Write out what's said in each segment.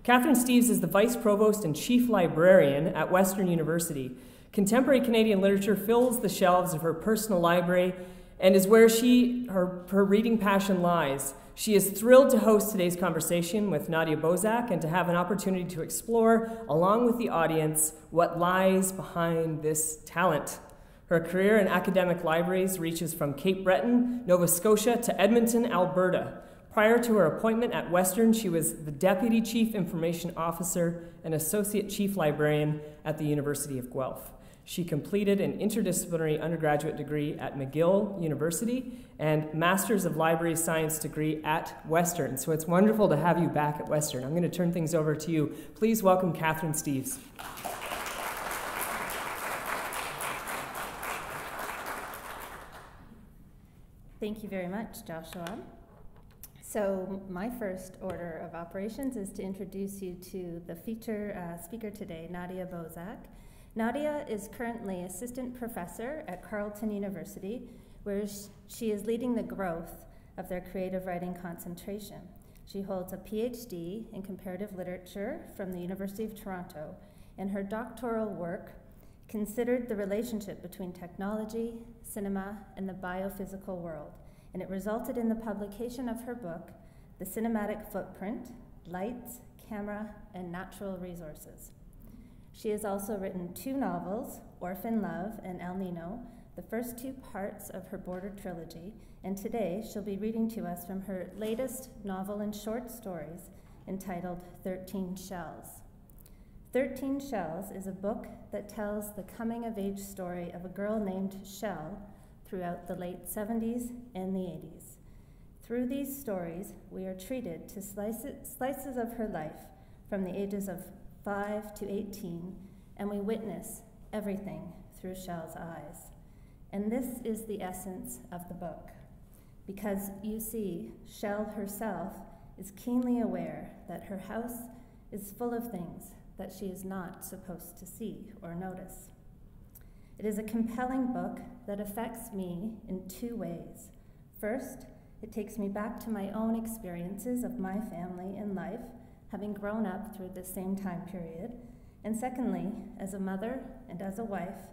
Catherine Steeves is the Vice Provost and Chief Librarian at Western University. Contemporary Canadian literature fills the shelves of her personal library and is where her reading passion lies. She is thrilled to host today's conversation with Nadia Bozak and to have an opportunity to explore, along with the audience, what lies behind this talent. Her career in academic libraries reaches from Cape Breton, Nova Scotia, to Edmonton, Alberta. Prior to her appointment at Western, she was the Deputy Chief Information Officer and Associate Chief Librarian at the University of Guelph. She completed an interdisciplinary undergraduate degree at McGill University and Master's of Library Science degree at Western. So it's wonderful to have you back at Western. I'm going to turn things over to you. Please welcome Catherine Steeves. Thank you very much, Joshua. So my first order of operations is to introduce you to the feature speaker today, Nadia Bozak. Nadia is currently assistant professor at Carleton University, where she is leading the growth of their creative writing concentration. She holds a PhD in comparative literature from the University of Toronto, and her doctoral work considered the relationship between technology, cinema, and the biophysical world, and it resulted in the publication of her book, The Cinematic Footprint: Lights, Camera, and Natural Resources. She has also written 2 novels, Orphan Love and El Nino, the first 2 parts of her Border Trilogy, and today she'll be reading to us from her latest novel and short stories entitled 13 Shells. 13 Shells is a book that tells the coming-of-age story of a girl named Shell throughout the late 70s and the 80s. Through these stories, we are treated to slices of her life from the ages of 5 to 18, and we witness everything through Shell's eyes. And this is the essence of the book, because you see, Shell herself is keenly aware that her house is full of things that she is not supposed to see or notice. It is a compelling book that affects me in 2 ways. First, it takes me back to my own experiences of my family and life, having grown up through the same time period. And secondly, as a mother and as a wife,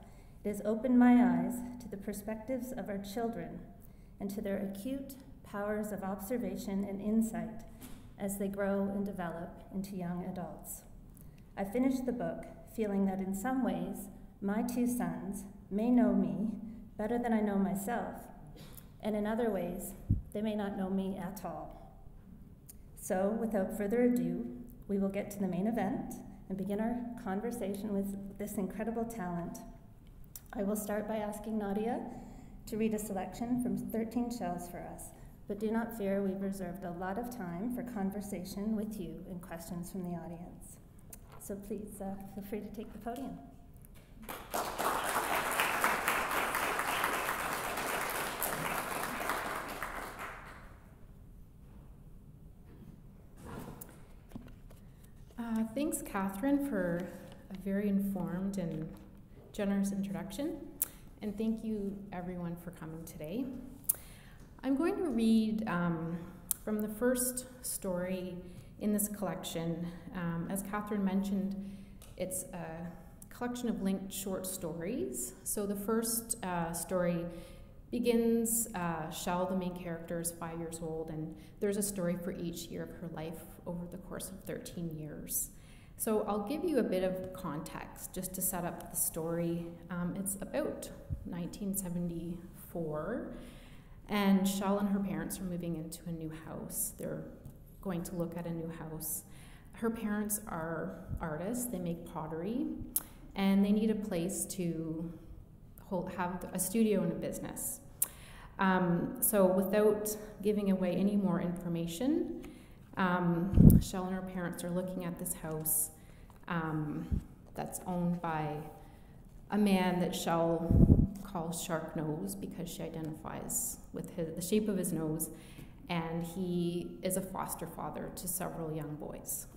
it has opened my eyes to the perspectives of our children and to their acute powers of observation and insight as they grow and develop into young adults. I finished the book feeling that in some ways, my 2 sons may know me better than I know myself, and in other ways, they may not know me at all. So, without further ado, we will get to the main event and begin our conversation with this incredible talent. I will start by asking Nadia to read a selection from 13 Shells for us, but do not fear, we've reserved a lot of time for conversation with you and questions from the audience. So please, feel free to take the podium. Thanks, Catherine, for a very informed and generous introduction, and thank you, everyone, for coming today. I'm going to read from the first story in this collection. As Catherine mentioned, it's a collection of linked short stories. So the first story begins, Shell, the main character, is 5 years old, and there's a story for each year of her life over the course of 13 years. So I'll give you a bit of context just to set up the story. It's about 1974, and Shell and her parents are moving into a new house. They're going to look at a new house. Her parents are artists, they make pottery, and they need a place to have a studio and a business. So without giving away any more information, Shell and her parents are looking at this house that's owned by a man that Shell calls Shark Nose because she identifies with the shape of his nose, and he is a foster father to several young boys.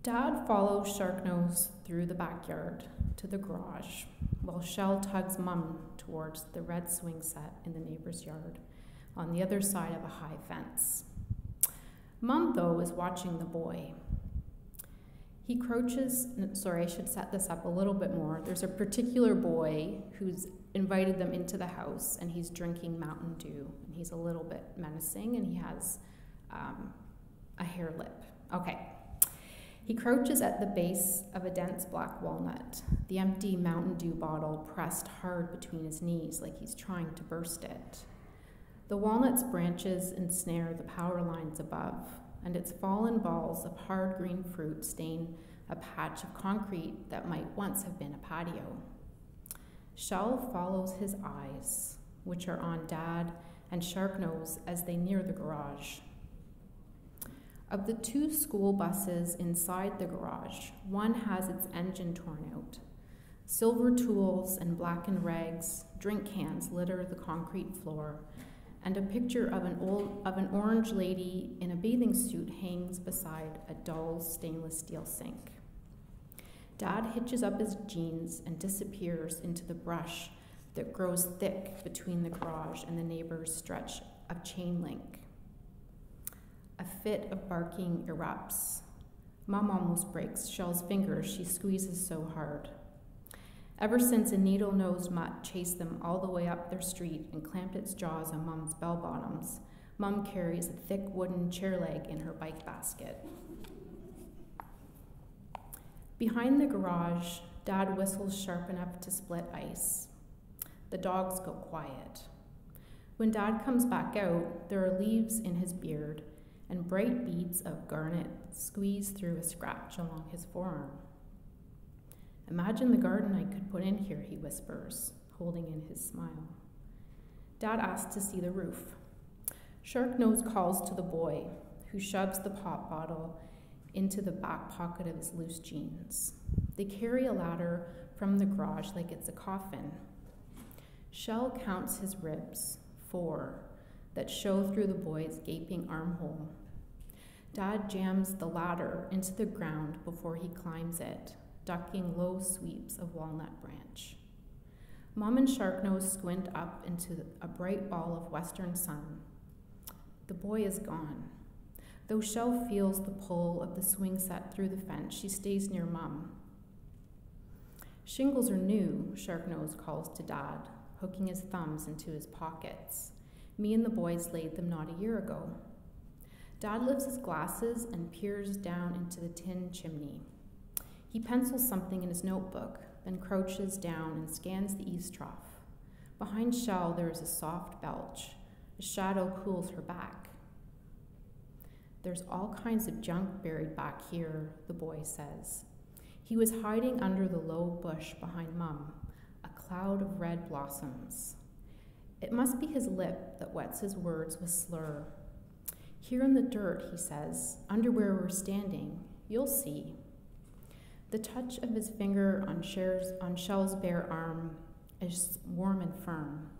Dad follows Sharknose through the backyard to the garage, while Shell tugs Mum towards the red swing set in the neighbor's yard, on the other side of a high fence. Mom, though, is watching the boy. He crouches, sorry, I should set this up a little bit more. There's a particular boy who's invited them into the house, and he's drinking Mountain Dew. And he's a little bit menacing, and he has a hair lip. Okay. He crouches at the base of a dense black walnut, the empty Mountain Dew bottle pressed hard between his knees like he's trying to burst it. The walnut's branches ensnare the power lines above, and its fallen balls of hard green fruit stain a patch of concrete that might once have been a patio. Shell follows his eyes, which are on Dad and Sharpnose as they near the garage. Of the 2 school buses inside the garage, one has its engine torn out. Silver tools and blackened rags, drink cans litter the concrete floor, and a picture of an orange lady in a bathing suit hangs beside a dull stainless steel sink. Dad hitches up his jeans and disappears into the brush that grows thick between the garage and the neighbor's stretch of chain link. A fit of barking erupts. Mom almost breaks Shell's fingers. She squeezes so hard. Ever since a needle-nosed mutt chased them all the way up their street and clamped its jaws on Mom's bell-bottoms, Mom carries a thick wooden chair leg in her bike basket. Behind the garage, Dad whistles sharp enough to split ice. The dogs go quiet. When Dad comes back out, there are leaves in his beard, and bright beads of garnet squeeze through a scratch along his forearm. Imagine the garden I could put in here, he whispers, holding in his smile. Dad asks to see the roof. Sharpnose calls to the boy, who shoves the pop bottle into the back pocket of his loose jeans. They carry a ladder from the garage like it's a coffin. Shell counts his ribs, 4, that show through the boy's gaping armhole. Dad jams the ladder into the ground before he climbs it, ducking low sweeps of walnut branch. Mom and Sharpnose squint up into a bright ball of western sun. The boy is gone. Though Shell feels the pull of the swing set through the fence, she stays near Mom. Shingles are new, Sharpnose calls to Dad, hooking his thumbs into his pockets. Me and the boys laid them not a year ago. Dad lifts his glasses and peers down into the tin chimney. He pencils something in his notebook, then crouches down and scans the east trough. Behind Shell, there is a soft belch. A shadow cools her back. There's all kinds of junk buried back here, the boy says. He was hiding under the low bush behind Mum, a cloud of red blossoms. It must be his lip that wets his words with slur. Here in the dirt, he says, under where we're standing, you'll see. The touch of his finger on Shell's bare arm is warm and firm.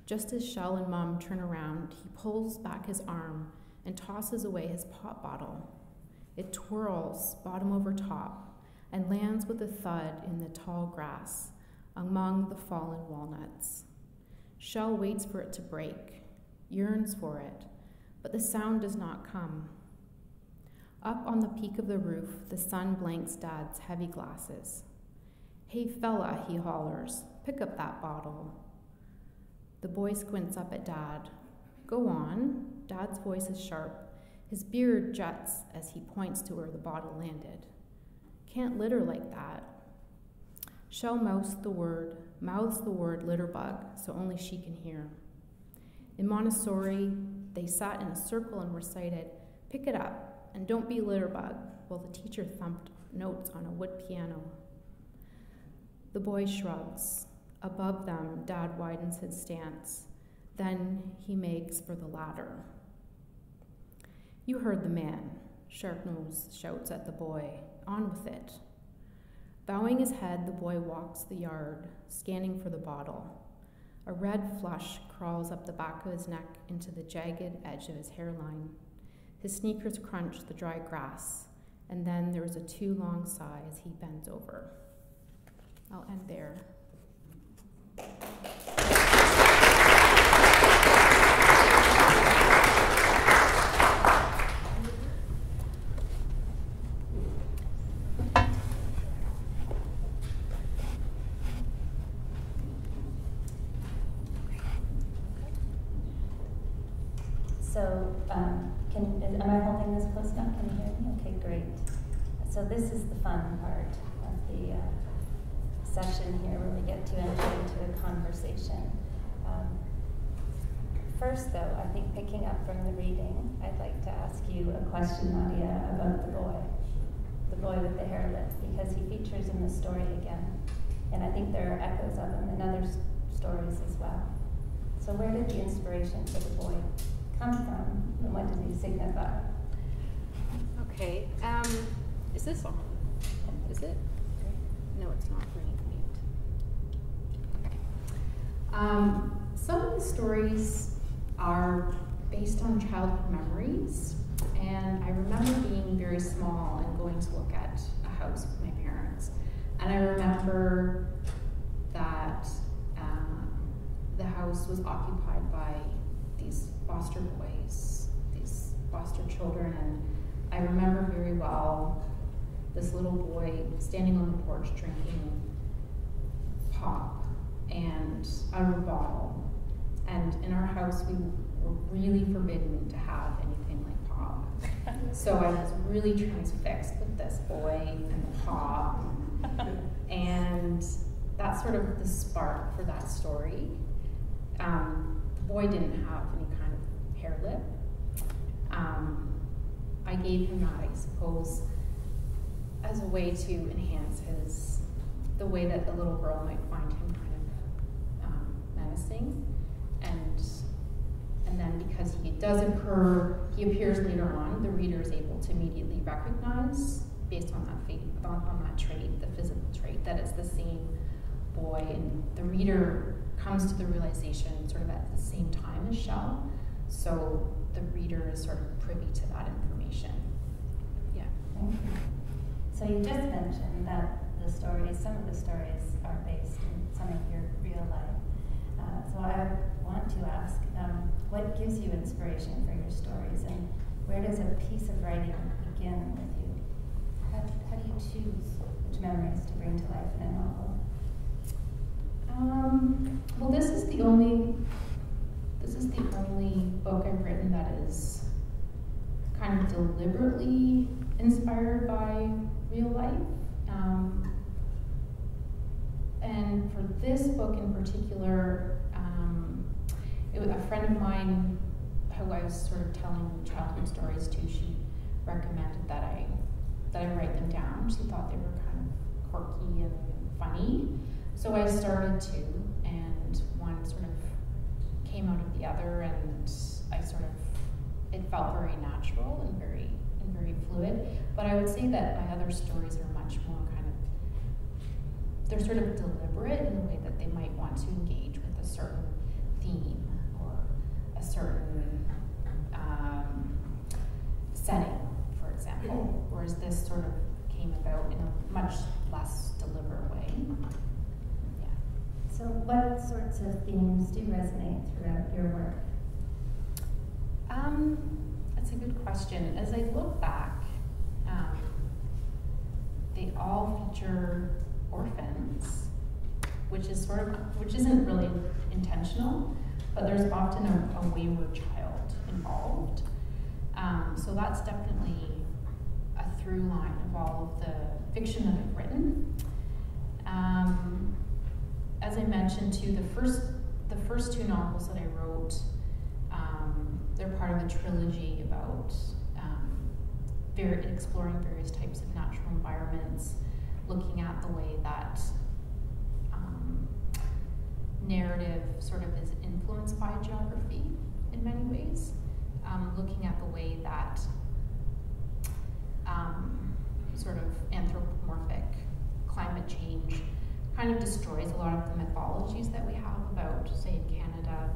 Just as Shell and Mom turn around, he pulls back his arm and tosses away his pop bottle. It twirls bottom over top and lands with a thud in the tall grass among the fallen walnuts. Shell waits for it to break, yearns for it, but the sound does not come. Up on the peak of the roof, the sun blanks Dad's heavy glasses. Hey fella, he hollers, pick up that bottle. The boy squints up at Dad. Go on. Dad's voice is sharp. His beard juts as he points to where the bottle landed. Can't litter like that. Shell mouths the word litterbug so only she can hear. In Montessori, they sat in a circle and recited, pick it up and don't be litterbug, while the teacher thumped notes on a wood piano. The boy shrugs. Above them, Dad widens his stance. Then he makes for the ladder. You heard the man, Sharpnose shouts at the boy. On with it. Bowing his head, the boy walks the yard, scanning for the bottle. A red flush crawls up the back of his neck into the jagged edge of his hairline. His sneakers crunch the dry grass, and then there is a too long sigh as he bends over. I'll end there. holding this close enough? Can you hear me? Okay, great. So this is the fun part of the session here, where we get to enter into a conversation. First, though, I think picking up from the reading, I'd like to ask you a question, Nadia, about the boy with the hair lip, because he features in the story again. And I think there are echoes of him in other stories as well. So where did the inspiration for the boy come from, and what did he signify? Okay, is this on? Is it? No, it's not. Okay. Some of the stories are based on childhood memories, and I remember being very small and going to look at a house with my parents, and I remember that the house was occupied by these foster boys, these foster children, and I remember very well this little boy standing on the porch drinking pop and out of a bottle. And in our house, we were really forbidden to have anything like pop. So I was really transfixed with this boy and the pop. And that's sort of the spark for that story. The boy didn't have any kind of hair lip. I gave him that, I suppose, as a way to enhance the way that a little girl might find him kind of menacing. And then because he appears later on, the reader is able to immediately recognize, based on that trait, the physical trait, that it's the same boy, and the reader comes to the realization sort of at the same time as Shell, so the reader is sort of privy to that information. Yeah. Thank you. So you just mentioned that some of the stories are based in some of your real life. So I want to ask, what gives you inspiration for your stories, and where does a piece of writing begin with you? How do you choose which memories to bring to life in a novel? Well, this is the only book I've written that is kind of deliberately inspired by real life. And for this book in particular, it was a friend of mine who I was sort of telling childhood stories to. She recommended that I write them down. She thought they were kind of quirky and funny. So I started to, and one sort of came out of the other, and it felt very natural and very fluid. But I would say that my other stories are much more they're sort of deliberate in the way that they might want to engage with a certain theme or a certain setting, for example, whereas this sort of came about in a much less deliberate way. Yeah. So what sorts of themes do resonate throughout your work? That's a good question. As I look back, they all feature orphans, which isn't really intentional, but there's often a wayward child involved. So that's definitely a through line of all of the fiction that I've written. As I mentioned too, the first two novels that I wrote, they're part of a trilogy about exploring various types of natural environments, looking at the way that narrative sort of is influenced by geography in many ways, looking at the way that sort of anthropomorphic climate change kind of destroys a lot of the mythologies that we have about, say, in Canada,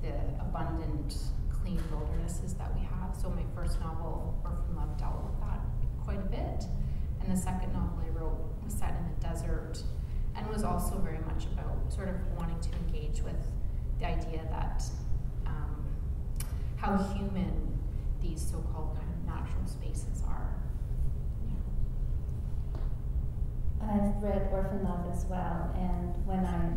the abundant, clean wildernesses that we have. So my first novel, Orphan Love, dealt with that quite a bit. And the second novel I wrote was set in the desert and was also very much about sort of wanting to engage with the idea that how human these so-called kind of natural spaces are. I've read Orphan Love as well, and when I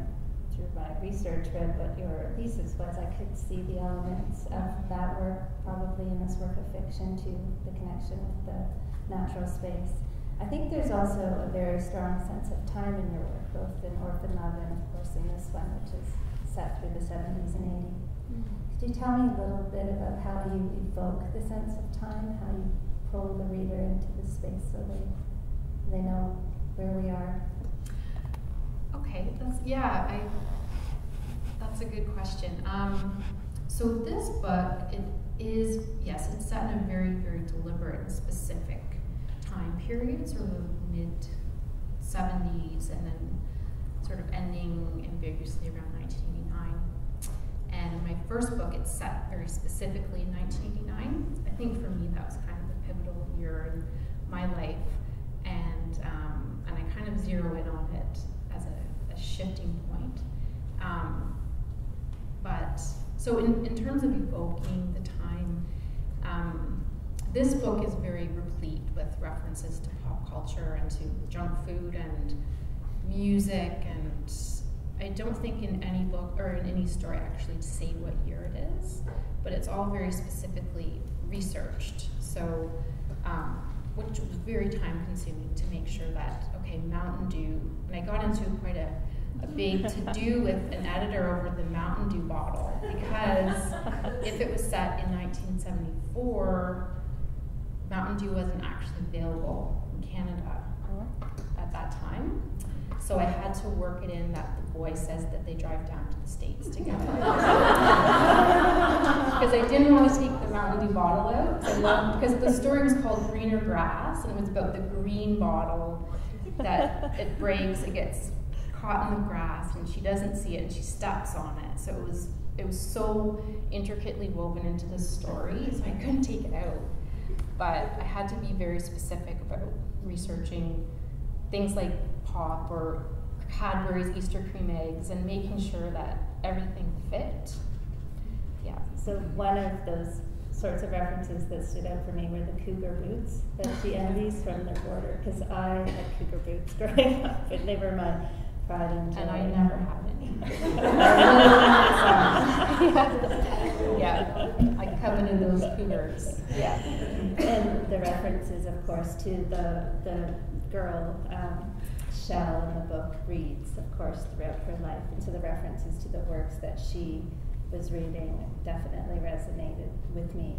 through my research, read what your thesis was, I could see the elements of that work probably in this work of fiction to the connection with the natural space. I think there's also a very strong sense of time in your work, both in Orphan Love and of course in this one, which is set through the 70s and 80s. Could you tell me a little bit about how you evoke the sense of time, how you pull the reader into the space so they know where we are? Okay, that's a good question. So this book, it's set in a very, very deliberate and specific time period, sort of mid-70s, and then sort of ending ambiguously around 1989. And my first book, it's set very specifically in 1989. I think for me that was kind of a pivotal year in my life, and I kind of zero in on it as a shifting point. So in terms of evoking the time, this book is very replete with references to pop culture and to junk food and music, and I don't think in any book or in any story actually to say what year it is, but it's all very specifically researched. So, which was very time consuming to make sure that, okay, Mountain Dew, and I got into quite a big to-do with an editor over the Mountain Dew bottle, because if it was set in 1974, Mountain Dew wasn't actually available in Canada at that time. So I had to work it in that the boy says that they drive down to the States together. Because I didn't want to take the Mountain Dew bottle out. Because the story was called Greener Grass, and it was about the green bottle that it breaks, it gets caught in the grass, and she doesn't see it, and she steps on it. So it was so intricately woven into the story, so I couldn't take it out. But I had to be very specific about researching things like pop or Cadbury's Easter cream eggs and making sure that everything fit. Yeah. So one of those sorts of references that stood out for me were the cougar boots that she envies from the border, because I had cougar boots growing up, and they were my pride and joy. And I never had any. Yeah, I coveted those cougars. Yeah, and the references, of course, to the girl Shell in the book reads, of course, throughout her life, and so the references to the works that she was reading definitely resonated with me.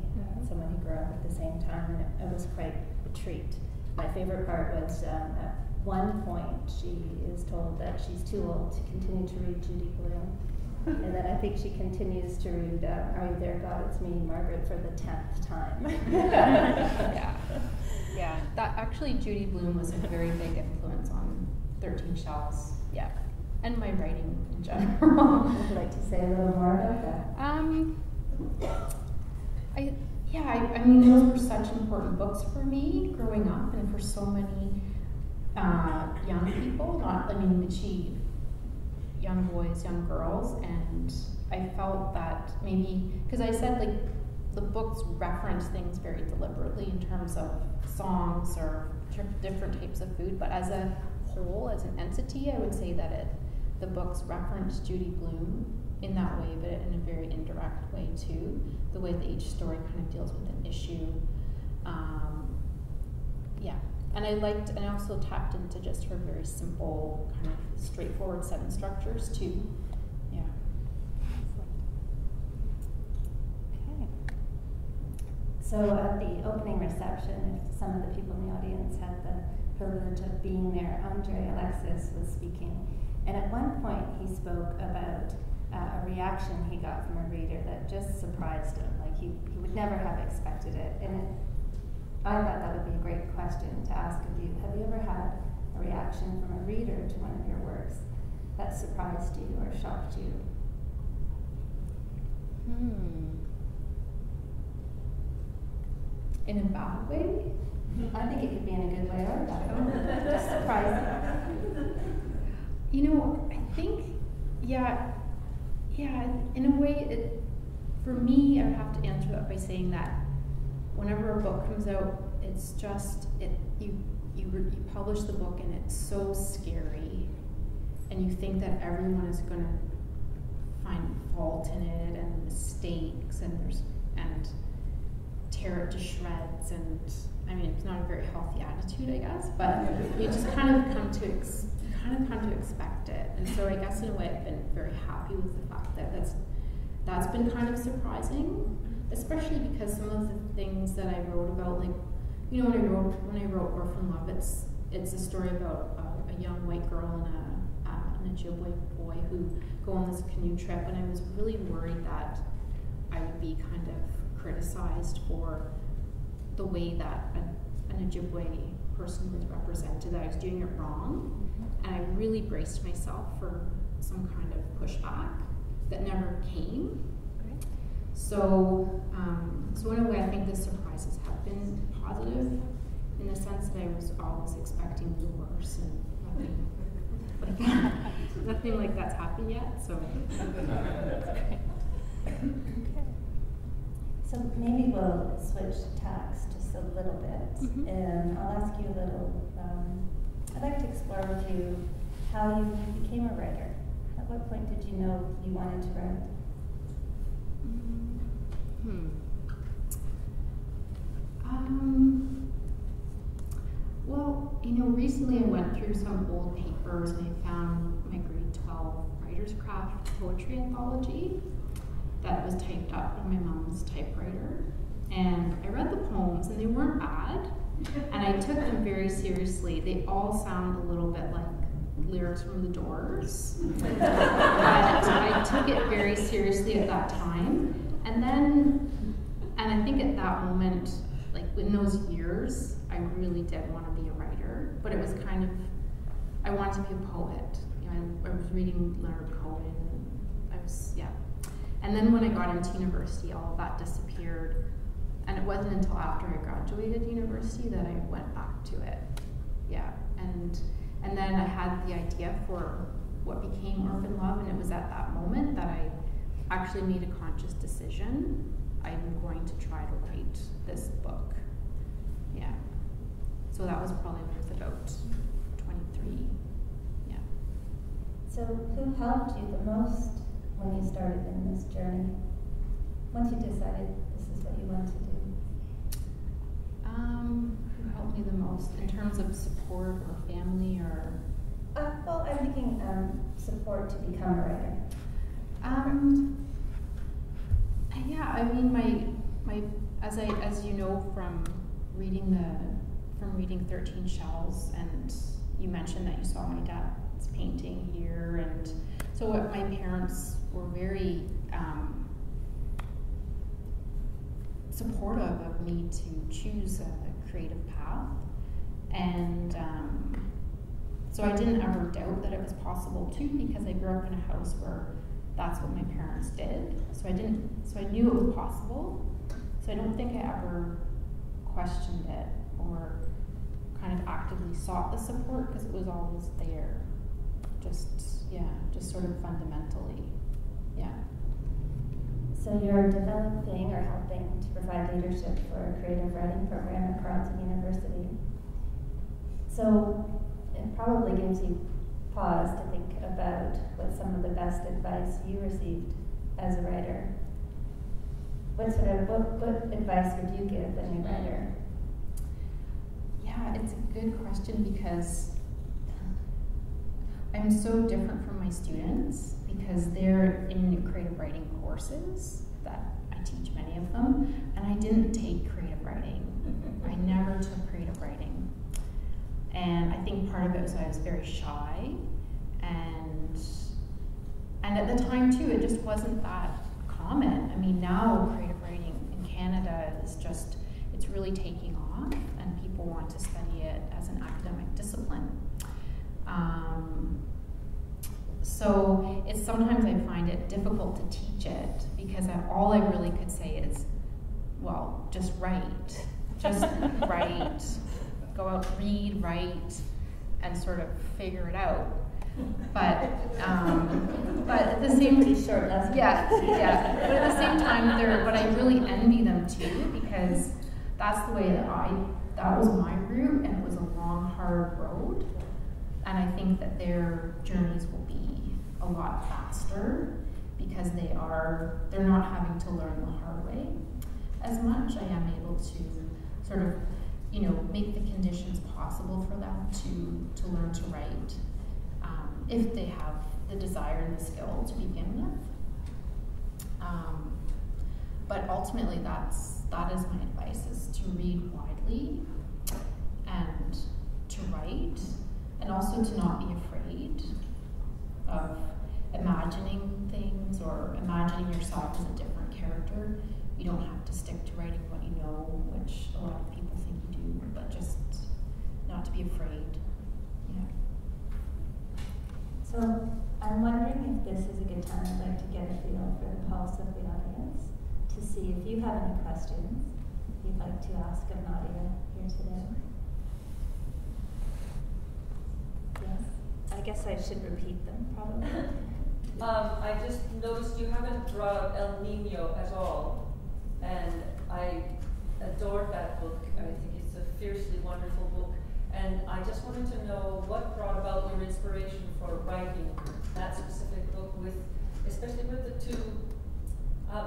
Someone who grew up at the same time, and it was quite a treat. My favorite part was at one point she is told that she's too old to continue to read Judy Blume. And then I think she continues to read Are You There, God? It's Me, Margaret, for the 10th time. Yeah. That actually, Judy Blume was a very big influence on 13 Shells. Yeah. And my writing in general. Would you like to say a little more about that? I mean, those were such important books for me growing up, and for so many young people. Young boys, young girls, and I felt that maybe, because I said like the books reference things very deliberately in terms of songs or different types of food, but as a whole, as an entity, I would say that the books reference Judy Blume in that way, but in a very indirect way too. The way that each story kind of deals with an issue. And I also tapped into just her very simple, kind of straightforward sentence structures too. Yeah. Okay. So at the opening reception, if some of the people in the audience had the privilege of being there, Andre Alexis was speaking, and at one point he spoke about a reaction he got from a reader that just surprised him. Like he would never have expected it, and I thought that would be a great question to ask of you. Have you ever had a reaction from a reader to one of your works that surprised you or shocked you? In a bad way? I think it could be in a good way or a bad way. Just surprising. You know, I think, in a way, for me, I would have to answer that by saying that whenever a book comes out, it's just you publish the book and it's so scary, and you think that everyone is going to find fault in it and mistakes and tear it to shreds, and I mean, it's not a very healthy attitude, I guess, but you just kind of come to expect it. And so I guess in a way I've been very happy with the fact that that's been kind of surprising, especially because some of the things that I wrote about, like, you know, when I wrote Orphan Love, it's a story about a young white girl and an Ojibwe boy who go on this canoe trip, and I was really worried that I would be kind of criticized for the way that an Ojibwe person was represented, that I was doing it wrong, and I really braced myself for some kind of pushback that never came. So in a way, I think the surprises have been positive, in the sense that I was always expecting the worst, and nothing like that's happened yet. So. Okay. So maybe we'll switch tacks just a little bit, and I'll ask you a little. I'd like to explore with you how you became a writer. At what point did you know you wanted to write? Well, you know, recently I went through some old papers and I found my grade 12 Writer's Craft poetry anthology that was typed up on my mom's typewriter. And I read the poems, and they weren't bad, and I took them very seriously. They all sound a little bit like lyrics from The Doors, but I took it very seriously at that time. And I think at that moment, like in those years, I really did want to be a writer, but it was kind of, I wanted to be a poet. You know, I was reading Leonard Cohen, and I was, yeah. And then when I got into university, all of that disappeared. And it wasn't until after I graduated university that I went back to it. Yeah, and then I had the idea for what became Orphan Love, and it was at that moment that I actually made a conscious decision. I'm going to try to write this book. Yeah. So that was probably when I was about 23. Yeah. So who helped you the most when you started in this journey? Once you decided this is what you want to do? Who helped me the most in terms of support or family or? Well, I'm thinking support to become a writer. Yeah, I mean, my as you know from reading 13 Shells, and you mentioned that you saw my dad's painting here, and so what my parents were very supportive of me to choose a creative path, and so I didn't ever doubt that it was possible too, because I grew up in a house where that's what my parents did. So I knew it was possible. So I don't think I ever questioned it or kind of actively sought the support, because it was always there. Just sort of fundamentally, yeah. So you're developing or helping to provide leadership for a creative writing program at Carleton University. So it probably gives you pause to think about what some of the best advice you received as a writer. What advice would you give a new writer? Yeah, it's a good question, because I'm so different from my students, because they're in creative writing courses that I teach many of them, and I didn't take creative writing. I never took creative writing. And I think part of it was I was very shy, and at the time too, it just wasn't that common. I mean, now creative writing in Canada is just, it's really taking off, and people want to study it as an academic discipline. So it's sometimes I find it difficult to teach it, because all I really could say is, well, just write. Just write. Go out, read, write, and sort of figure it out. But at the same time, short lesson. Yeah. But at the same time, but I really envy them too, because that's the way that was my route, and it was a long, hard road. And I think that their journeys will be a lot faster because they're not having to learn the hard way as much. I am able to sort of, make the conditions possible for them to learn to write if they have the desire and the skill to begin with. But ultimately, that is my advice: is to read widely and to write, and also to not be afraid of imagining things or imagining yourself as a different character. You don't have to stick to writing what you know, which a lot of people think you do, but just not to be afraid. Yeah. So I'm wondering if this is a good time. I'd like to get a feel for the pulse of the audience to see if you have any questions you'd like to ask of Nadia here today. Yes? I guess I should repeat them, probably. I just noticed you haven't brought up El Niño at all, and I adored that book. I think it's a fiercely wonderful book, and I just wanted to know what brought about your inspiration for writing that specific book, especially with the two.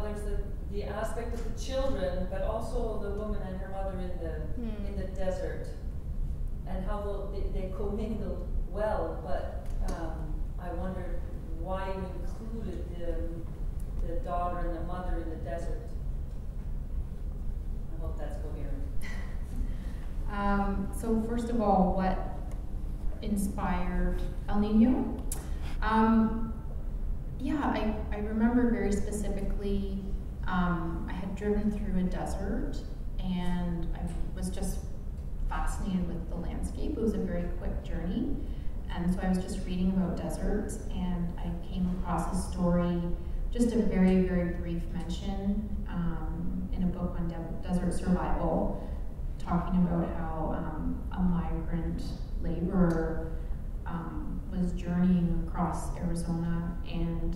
There's the aspect of the children, but also the woman and her mother in the desert, and how they commingled well. But I wondered why you included the daughter and the mother in the desert. I hope that's coherent. So first of all, what inspired El Niño? I remember very specifically, I had driven through a desert and I was just fascinated with the landscape. It was a very quick journey. And so I was just reading about deserts, and I came across a story, just a very, very brief mention in a book on desert survival, talking about how a migrant laborer was journeying across Arizona, and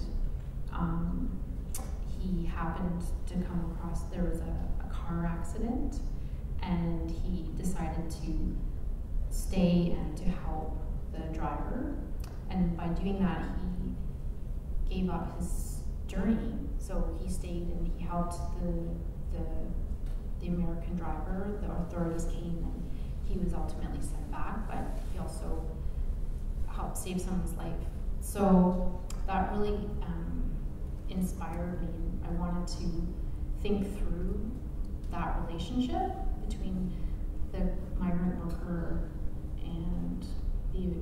he happened to come across, there was a car accident, and he decided to stay and to help the driver, and by doing that he gave up his journey. So he stayed and he helped the American driver. The authorities came and he was ultimately sent back, but he also helped save someone's life. So that really inspired me, and I wanted to think through that relationship between the migrant worker and the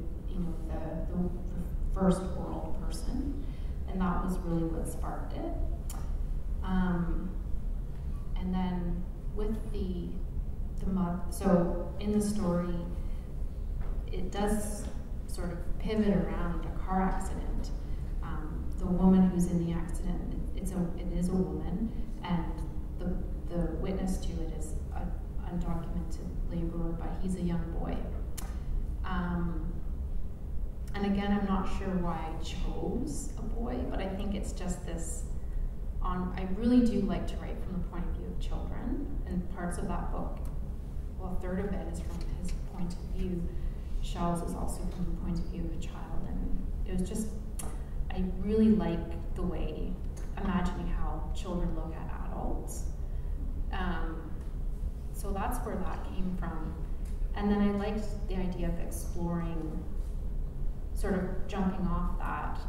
first world person, and that was really what sparked it. And then with the mother, so in the story, it does sort of pivot around a car accident. The woman who's in the accident, it is a woman, and the witness to it is an undocumented laborer, but he's a young boy. And again, I'm not sure why I chose a boy, but I think it's just this, I really do like to write from the point of view of children, and parts of that book, well, a third of it is from his point of view. Shell's is also from the point of view of a child, and it was just, I really like the way, imagining how children look at adults. So that's where that came from. And then I liked the idea of exploring, sort of jumping off that,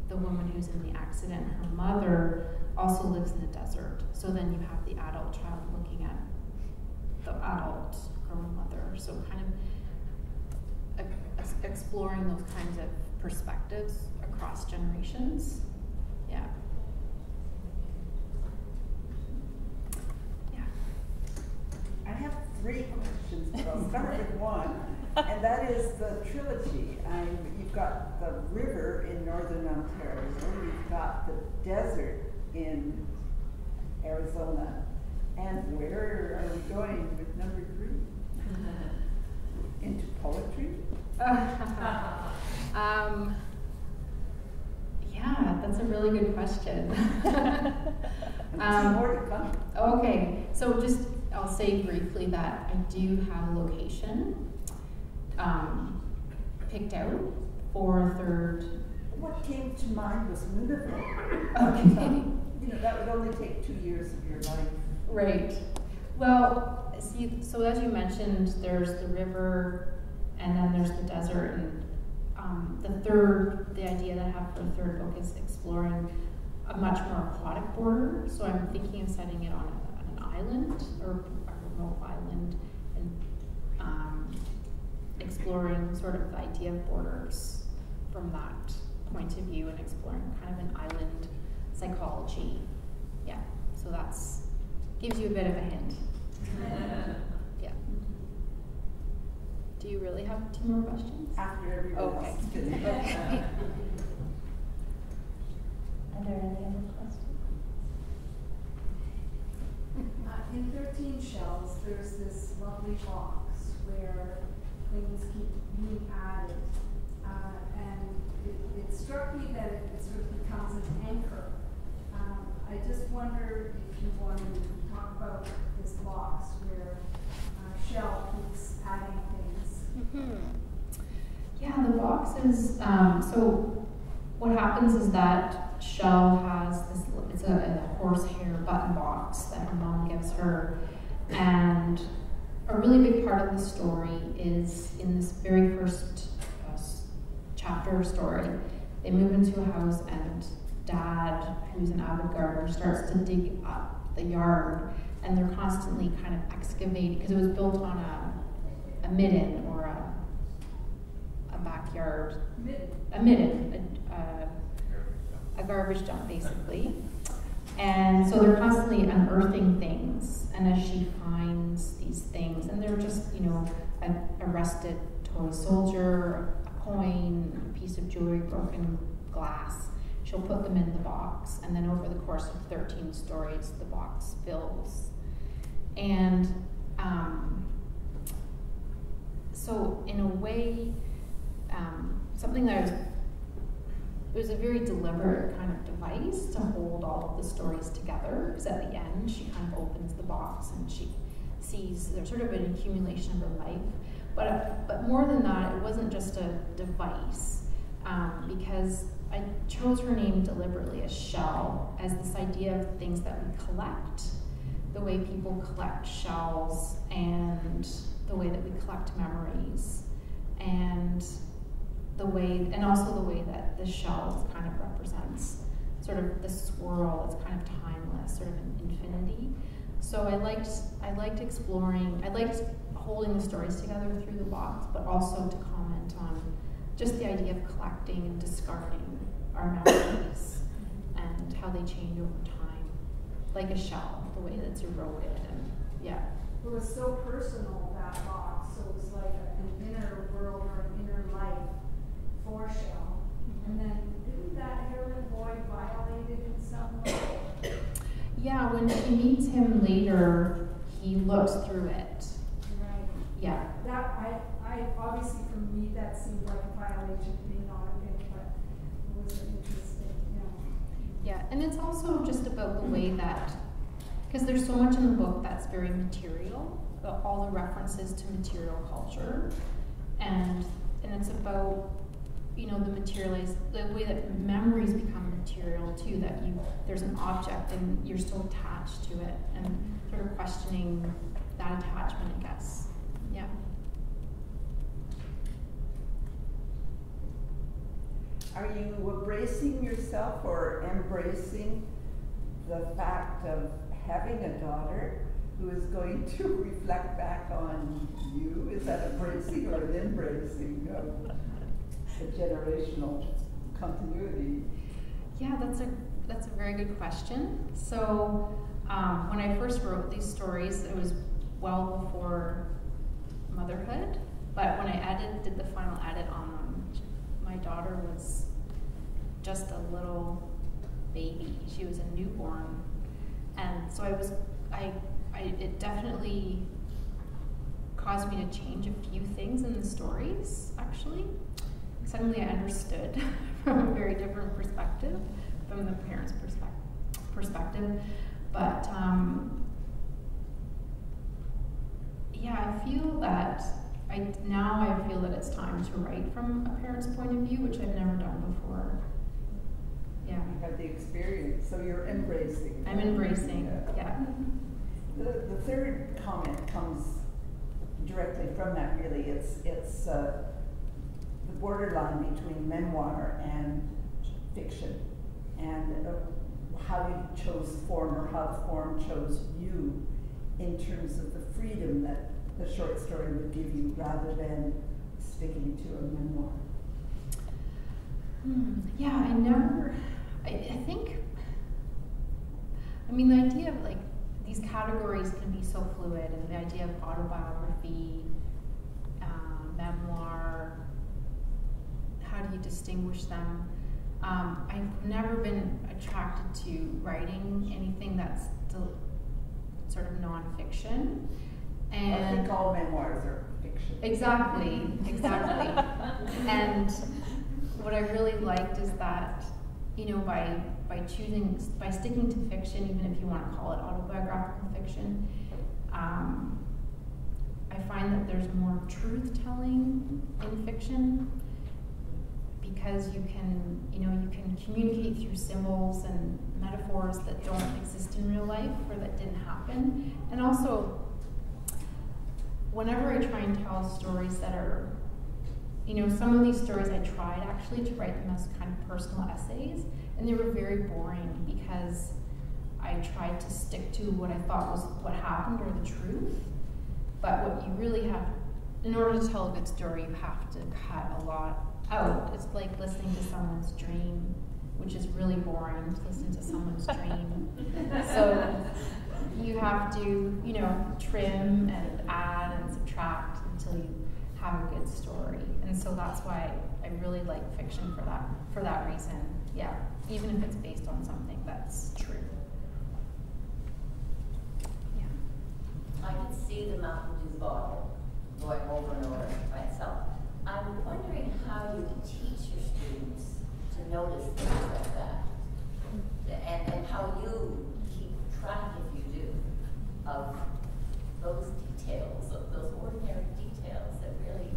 the woman who's in the accident, her mother also lives in the desert. So then you have the adult child looking at the adult grown mother. So kind of exploring those kinds of perspectives across generations. Yeah. Yeah. I have 3 questions, but I'll start with one, and that is the trilogy. You've got the river in northern Ontario, you've got the desert in Arizona, and where are we going with number 3? Into poetry? Yeah, that's a really good question. More to come. Okay, so I'll say briefly that I do have a location picked out for a third. What came to mind was Nunavut. Okay. You know, that would only take 2 years of your life. Right. Well, see, so as you mentioned, there's the river, and then there's the desert, and the idea that I have for the third book is exploring a much more aquatic border. So I'm thinking of setting it on an island, or a remote island, and exploring sort of the idea of borders from that point of view, and exploring kind of an island psychology. Yeah, so that's gives you a bit of a hint. Yeah. Do you really have 2 more questions? After everyone Okay. else is finished. Okay. Are there any other questions? In 13 Shells, there's this lovely box where things keep being added. And it struck me that it sort of becomes an anchor. I just wonder if you wanted to talk about this box where Shell keeps adding things. Yeah, the box is, so what happens is that Shell has this, it's a horsehair button box that her mom gives her, and a really big part of the story is in this very first chapter story. They move into a house, and Dad, who's an avid gardener, starts to dig up the yard, and they're constantly kind of excavating, because it was built on a midden, or a backyard, a garbage dump basically. And so they're constantly unearthing things, and as she finds these things, and they're just, you know, a rusted toy soldier, a coin, a piece of jewelry, broken glass, she'll put them in the box, and then over the course of 13 stories, the box fills. And so in a way, something that it was a very deliberate kind of device to hold all of the stories together, because at the end she kind of opens the box and she sees there's sort of an accumulation of her life. But more than that, it wasn't just a device, because I chose her name deliberately as Shell, as this idea of things that we collect, the way people collect shells, and the way that we collect memories, and also the way that the shell kind of represents sort of the swirl. It's kind of timeless, sort of an infinity. So I liked exploring, I liked holding the stories together through the box, but also to comment on just the idea of collecting and discarding our memories and how they change over time, like a shell, the way that's eroded, and yeah. It was so personal, that box, so it was like an inner world or an inner life for Shell. And then didn't that heroine boy violate it in some way? Yeah, when she meets him later, he looks through it. Right. Yeah. That I obviously for me that seemed like a violation, may not have been, but it was interesting, Yeah, and it's also just about the way that, because there's so much in the book that's very material, all the references to material culture, and it's about, you know, the way that memories become material too, that there's an object and you're so attached to it, and sort of questioning that attachment, I guess. Yeah. Are you embracing yourself or embracing the fact of having a daughter who is going to reflect back on you? Is that embracing or an embracing of the generational continuity? Yeah, that's a very good question. So when I first wrote these stories, it was well before motherhood, but when I did the final edit on them, my daughter was just a little baby. She was a newborn, and so it definitely caused me to change a few things in the stories, actually. Suddenly I understood from a very different perspective, from the parents' perspective. But yeah, I feel that now I feel that it's time to write from a parent's point of view, which I've never done before. Yeah. You have the experience, so you're embracing. I'm embracing, yeah. The third comment comes directly from that, really. It's the borderline between memoir and fiction, and how you chose form, or how the form chose you, in terms of the freedom that the short story would give you, rather than sticking to a memoir. Yeah, I think, I mean, the idea of like, these categories can be so fluid, and the idea of autobiography, memoir, how do you distinguish them? I've never been attracted to writing anything that's sort of nonfiction. And I think all memoirs are fiction. Exactly. And what I really liked is that, you know, by sticking to fiction, even if you want to call it autobiographical fiction, I find that there's more truth-telling in fiction, because you can communicate through symbols and metaphors that don't exist in real life, or that didn't happen. And also, whenever I try and tell stories that are, you know, some of these stories I tried actually to write them as kind of personal essays, and they were very boring because I tried to stick to what I thought was what happened, or the truth. But what you really have, in order to tell a good story, you have to cut a lot out. It's like listening to someone's dream, which is really boring to listen to someone's dream. So you have to, you know, trim and add and subtract until you have a good story. And so that's why I really like fiction for that reason. Yeah, even if it's based on something that's true. Yeah. I can see the Mountain Dew bottle going over and over by itself. I'm wondering how you teach your students to notice things like that, and how you keep track, if you do, of those details, of those ordinary details that really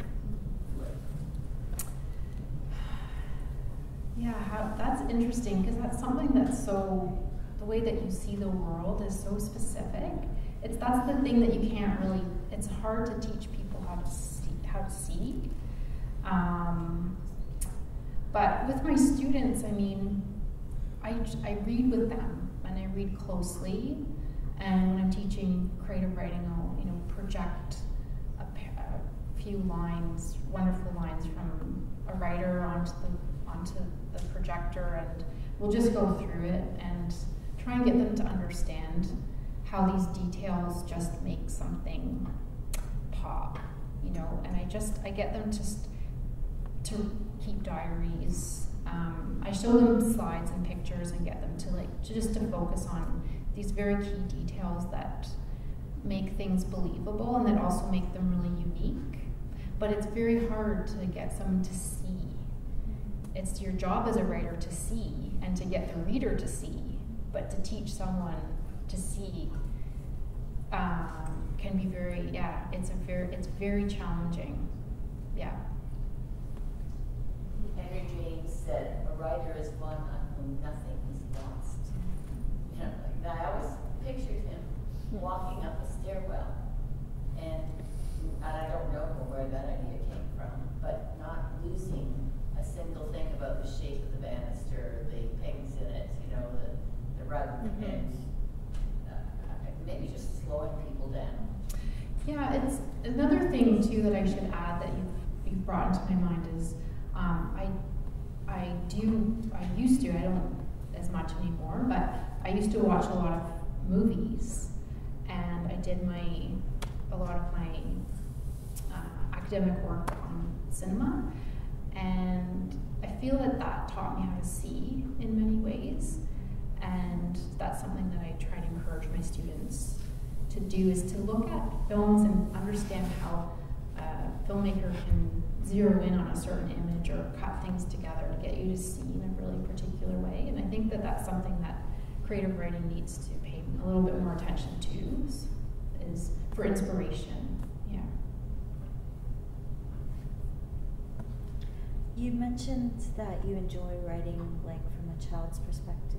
work. Yeah, that's interesting, because that's something that's so, the way that you see the world is so specific. That's the thing that you can't really, it's hard to teach people how to see. But with my students, I mean, I read with them, and I read closely. And when I'm teaching creative writing, I'll, you know, project a few lines, wonderful lines from a writer onto the projector, and we'll just go through it and try and get them to understand how these details just make something pop, you know. And I get them to keep diaries. I show them slides and pictures and get them to just to focus on these very key details that make things believable and that also make them really unique. But it's very hard to get someone to see. It's your job as a writer to see and to get the reader to see, but to teach someone to see can be very, it's very challenging. Yeah. Henry James said, "A writer is one on whom nothing is lost." You know, like, I always pictured him walking up a stairwell, and I don't know where that idea came from, but not losing a single thing about the shape of the banister, the pegs in it, you know, the rug, and maybe just slowing people down. Yeah, it's another thing too that I should add that you've brought into my mind is I used to, I don't as much anymore, but I used to watch a lot of movies, and I did a lot of my academic work on cinema, and I feel that taught me how to see in many ways, and that's something that I try to encourage my students to do, is to look at films and understand how a filmmaker can zero in on a certain image or cut things together to get you to see in a really particular way. And I think that that's something that creative writing needs to pay a little bit more attention to, is for inspiration. Yeah. You mentioned that you enjoy writing like from a child's perspective.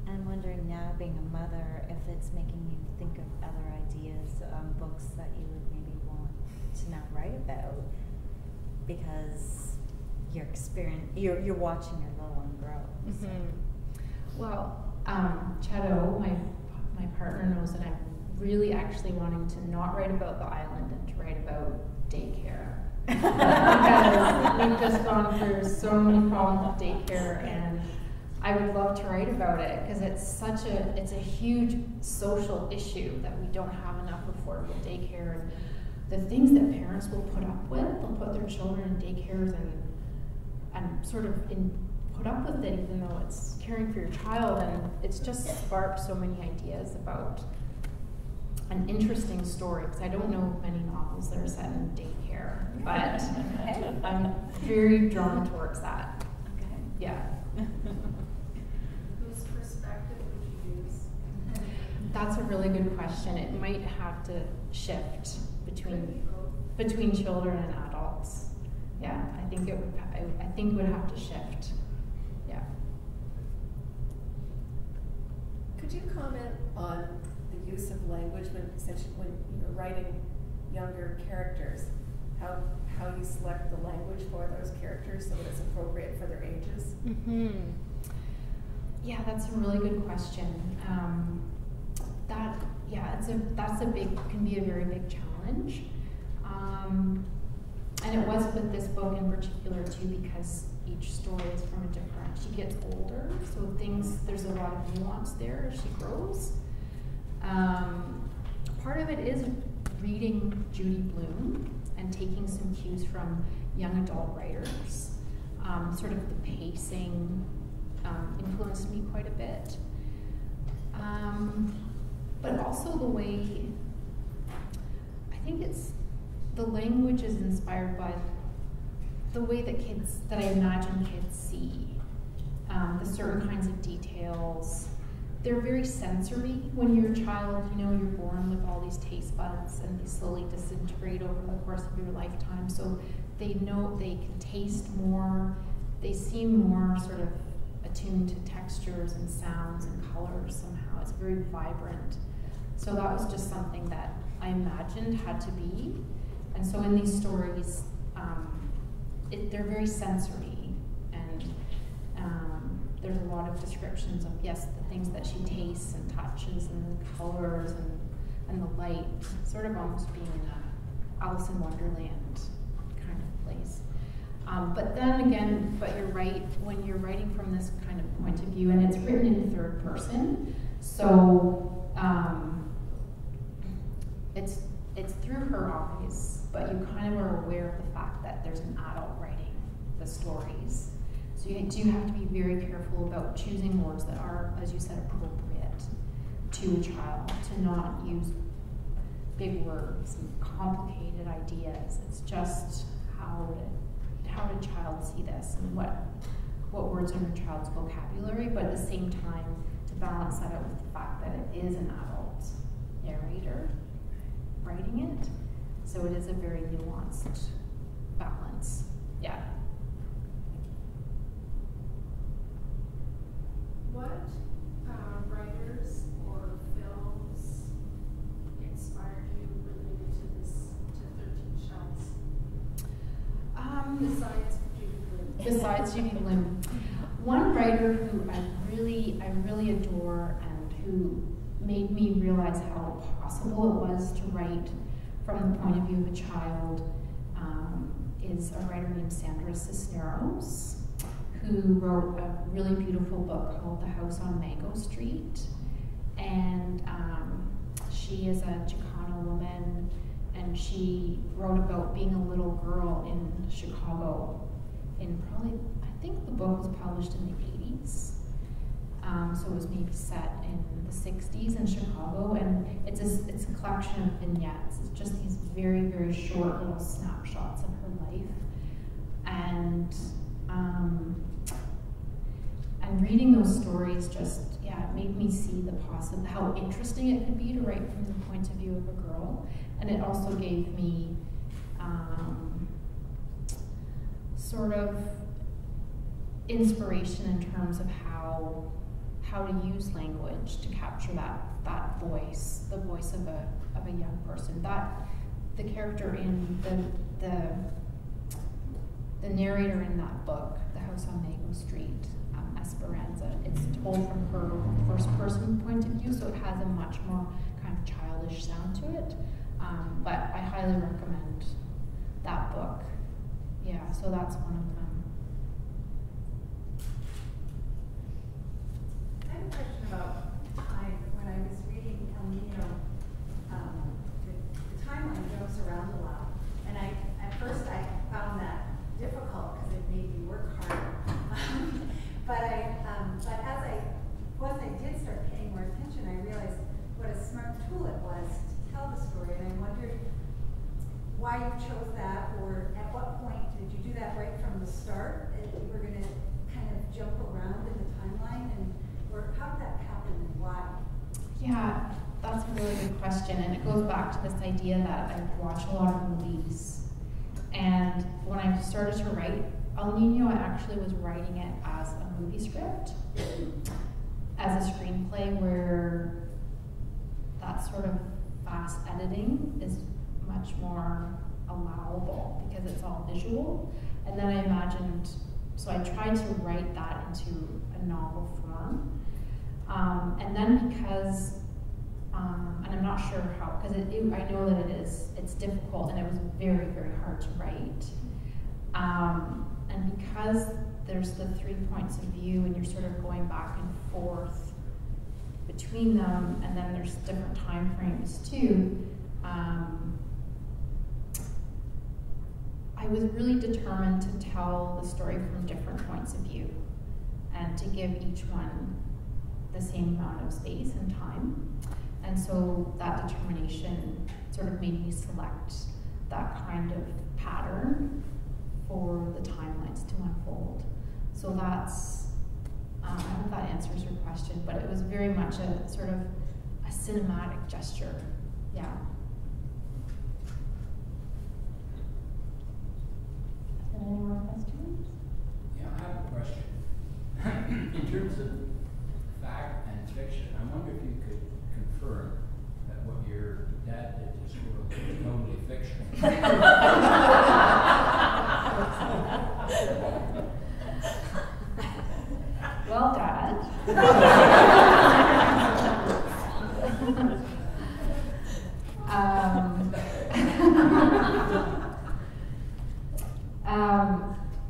I'm wondering now, being a mother, if it's making you think of other ideas, books that you would maybe want to now write about, because you're watching your little one grow. So. Well, Cheto, my partner, knows that I'm really actually wanting to not write about the island and to write about daycare. Because we've just gone through so many problems with daycare, and I would love to write about it because it's a huge social issue that we don't have enough affordable daycare, and the things that parents will put up with. They'll put their children in daycares and sort of put up with it, even though it's caring for your child, and it's just sparked so many ideas about an interesting story, because I don't know many novels that are set in daycare, but I'm very drawn towards that. Okay. Yeah. Whose perspective would you use? That's a really good question. It might have to shift between children and adults. Yeah, I think it would have to shift. Yeah. Could you comment on the use of language when you're writing younger characters? How you select the language for those characters so that it's appropriate for their ages? Mm-hmm. Yeah, that's a really good question. Can be a very big challenge. And it was with this book in particular too, because each story is from a different. She gets older, so there's a lot of nuance there as she grows. Part of it is reading Judy Blume and taking some cues from young adult writers. Sort of the pacing influenced me quite a bit. But also the way, I think the language is inspired by the way that I imagine kids see the certain kinds of details. They're very sensory when you're a child. You're born with all these taste buds, and they slowly disintegrate over the course of your lifetime. So they know they can taste more. They seem more sort of attuned to textures and sounds and colors somehow. It's very vibrant. So that was just something that I imagined had to be. And so in these stories, they're very sensory, and there's a lot of descriptions of, yes, the things that she tastes and touches and the colors and the light, sort of almost being in a Alice in Wonderland kind of place. But then again, you're right, when you're writing from this kind of point of view, and it's written in third person, so it's through her eyes, but you kind of are aware of the fact that there's an adult writing the stories. So you do have to be very careful about choosing words that are, as you said, appropriate to a child, to not use big words and complicated ideas. It's just how did a child see this, and what words are in a child's vocabulary, but at the same time to balance that out with the fact that it is an adult narrator writing it. So it is a very nuanced balance. Yeah. What writers or films inspired you related to 13 Shells? Besides Judy Blume. Besides Judy Blume. One writer who I really adore, and who made me realize how possible it was to write from the point of view of a child, is a writer named Sandra Cisneros, who wrote a really beautiful book called The House on Mango Street. And she is a Chicano woman, and she wrote about being a little girl in Chicago in probably, I think the book was published in the 80s. So it was maybe set in the 60s in Chicago, and it's a collection of vignettes. It's just these very, very short little snapshots of her life. And reading those stories just, it made me see how interesting it could be to write from the point of view of a girl. And it also gave me sort of inspiration in terms of how to use language to capture that voice, the voice of a young person. That the character in the narrator in that book, The House on Mango Street, Esperanza, it's told from her first person point of view, so it has a much more kind of childish sound to it. But I highly recommend that book. Yeah, so that's one of them. I have a question about time. When I was reading El Nino, the timeline jumps around a lot. And at first I found that difficult because it made me work harder. Once I did start paying more attention, I realized what a smart tool it was to tell the story. And I wondered why you chose that, or at what point did you do that right from the start? And you were going to kind of jump around in the timeline, or how did that happen and why? Yeah, that's a really good question, and it goes back to this idea that I watch a lot of movies. And when I started to write El Niño, I actually was writing it as a movie script, as a screenplay where that sort of fast editing is much more allowable because it's all visual. And then I imagined, so I tried to write that into a novel form. And then because, and I'm not sure how, because I know that it's difficult and it was very, very hard to write. And because there's the 3 points of view and you're sort of going back and forth between them, and then there's different time frames too, I was really determined to tell the story from different points of view and to give each one the same amount of space and time. And so that determination sort of made me select that kind of pattern for the timelines to unfold. So that's, I hope that answers your question, but it was very much a sort of a cinematic gesture, yeah. Any more questions? Yeah, I have a question. In terms of fact and fiction, I wonder if you could confirm that what your dad did to Squirrel was totally fictional. Well, Dad.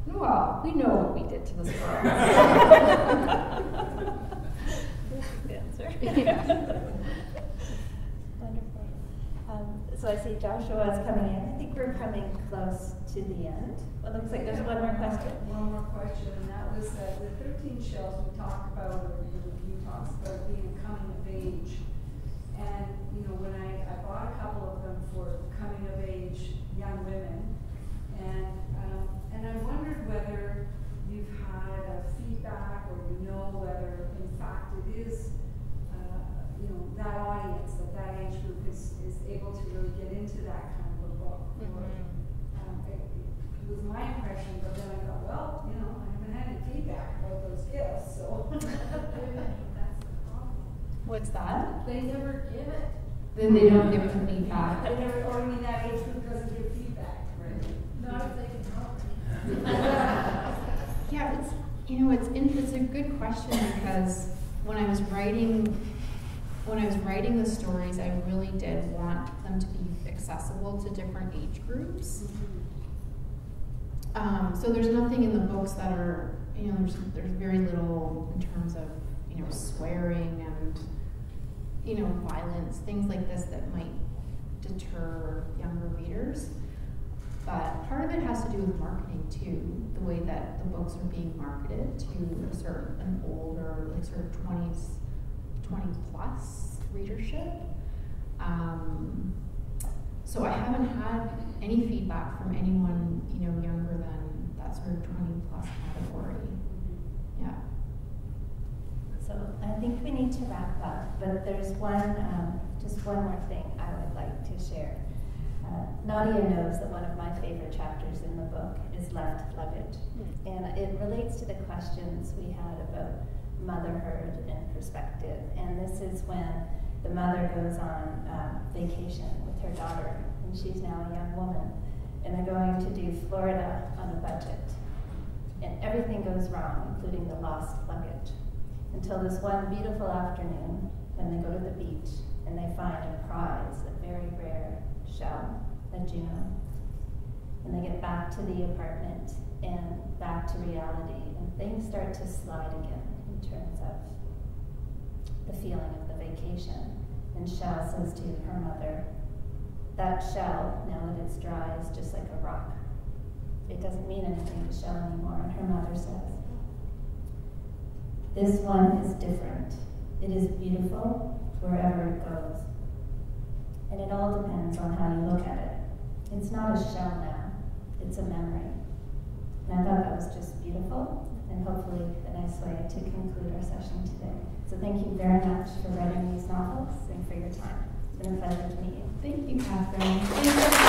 Well, we know what we did to the squirrel. Answer. Yeah. Wonderful. So I see Joshua is coming in. I think we're coming close to the end. Well, it looks like there's one more question. One more question, and that was the 13 shells we talked about, or you talked about being coming of age. And when I bought a couple of them for coming of age young women, and I wondered whether you've had a feedback, or whether in fact it is that audience, that age group is able to really get into that kind of a book. Mm-hmm. It was my impression, but then I thought, well, I haven't had any feedback about those gifts, so that's the problem. What's that? They never give it. Then they don't give the feedback. They never, or I mean, that age group doesn't give feedback. Right. Not if they can help. Yeah, it's a good question, because when I was writing the stories, I really did want them to be accessible to different age groups. So there's nothing in the books that are, there's very little in terms of, swearing and, violence, things like this that might deter younger readers. But part of it has to do with marketing too, the way that the books are being marketed to an older, like sort of 20 plus readership. So I haven't had any feedback from anyone, younger than that sort of 20 plus category. Yeah. So I think we need to wrap up, but there's just one more thing I would like to share. Nadia knows that one of my favorite chapters in the book is Left Luggage, and it relates to the questions we had about motherhood and perspective. And this is when the mother goes on vacation with her daughter, and she's now a young woman, and they're going to do Florida on a budget. And everything goes wrong, including the lost luggage, until this one beautiful afternoon when they go to the beach and they find a prize, a very rare shell, a Juno. And they get back to the apartment and back to reality, and things start to slide again in terms of the feeling of the vacation. And Shell says to her mother, that shell, now that it's dry, is just like a rock. It doesn't mean anything to Shell anymore. And her mother says, this one is different. It is beautiful wherever it goes. And it all depends on how you look at it. It's not a shell now, it's a memory. And I thought that was just beautiful, and hopefully a nice way to conclude our session today. So thank you very much for writing these novels and for your time. It's been a pleasure to meet you. Thank you, Catherine.